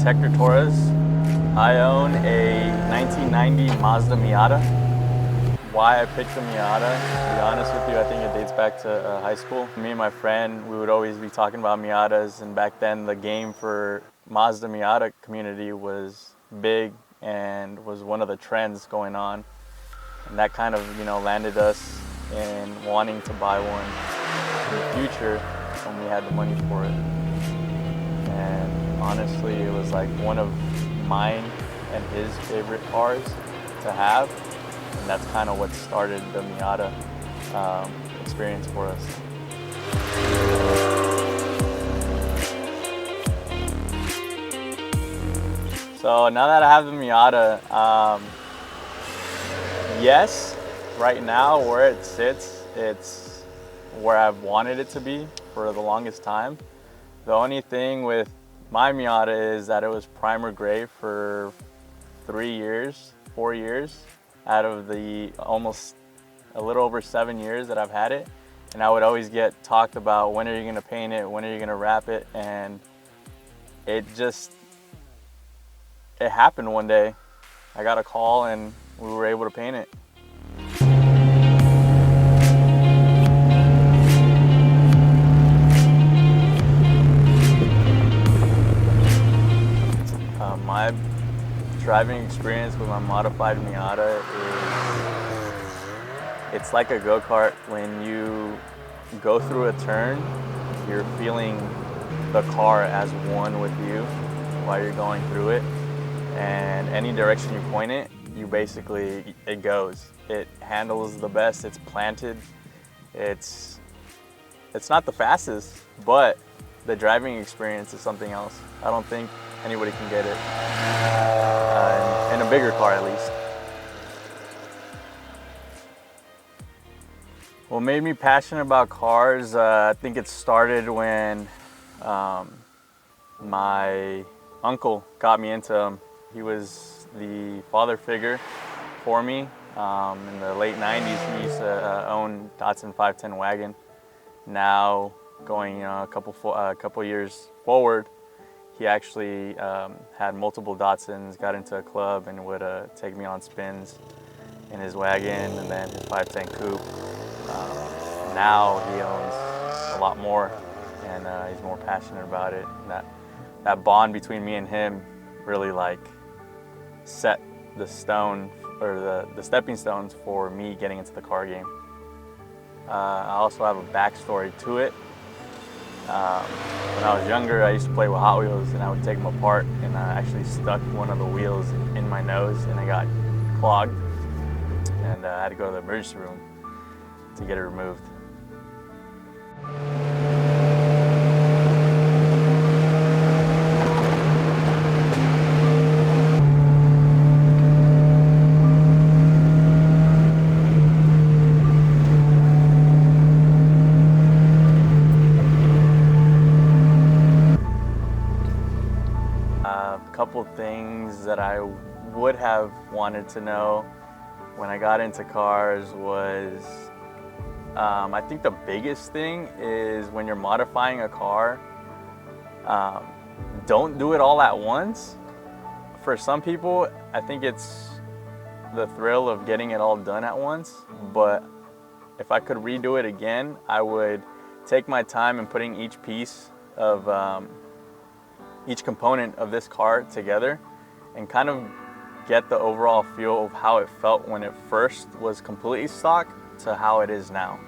is Hector Torres. I own a 1990 Mazda Miata. Why I picked the Miata, to be honest with you, I think it dates back to high school. Me and my friend, we would always be talking about Miatas, and back then the game for Mazda Miata community was big and was one of the trends going on. And that kind of, landed us in wanting to buy one in the future when we had the money for it. And honestly, it was like one of mine and his favorite cars to have. And that's kind of what started the Miata experience for us. So now that I have the Miata, yes, right now where it sits, it's where I've wanted it to be for the longest time. The only thing with my Miata is that it was primer gray for 4 years out of the almost a little over 7 years that I've had it. And I would always get talked about, when are you gonna paint it? When are you gonna wrap it? And it happened one day. I got a call and we were able to paint it. My driving experience with my modified Miata is, it's like a go-kart. When you go through a turn, you're feeling the car as one with you while you're going through it. And any direction you point it, it goes. It handles the best, it's planted. It's not the fastest, but the driving experience is something else. I don't think anybody can get it, in a bigger car at least. What made me passionate about cars, I think it started when my uncle got me into them. He was the father figure for me. In the late 90s, he used to own Datsun 510 wagon. Now, going a couple years forward, he actually had multiple Datsuns, got into a club, and would take me on spins in his wagon and then his 510 coupe. Now he owns a lot more, and he's more passionate about it. And that bond between me and him really set the stone, or the stepping stones for me getting into the car game. I also have a backstory to it. When I was younger, I used to play with Hot Wheels, and I would take them apart, and I actually stuck one of the wheels in my nose, and I got clogged, and I had to go to the emergency room to get it removed. A couple things that I would have wanted to know when I got into cars was, I think the biggest thing is when you're modifying a car, don't do it all at once. For some people, I think it's the thrill of getting it all done at once, but if I could redo it again, I would take my time in putting each piece of each component of this car together and kind of get the overall feel of how it felt when it first was completely stock to how it is now.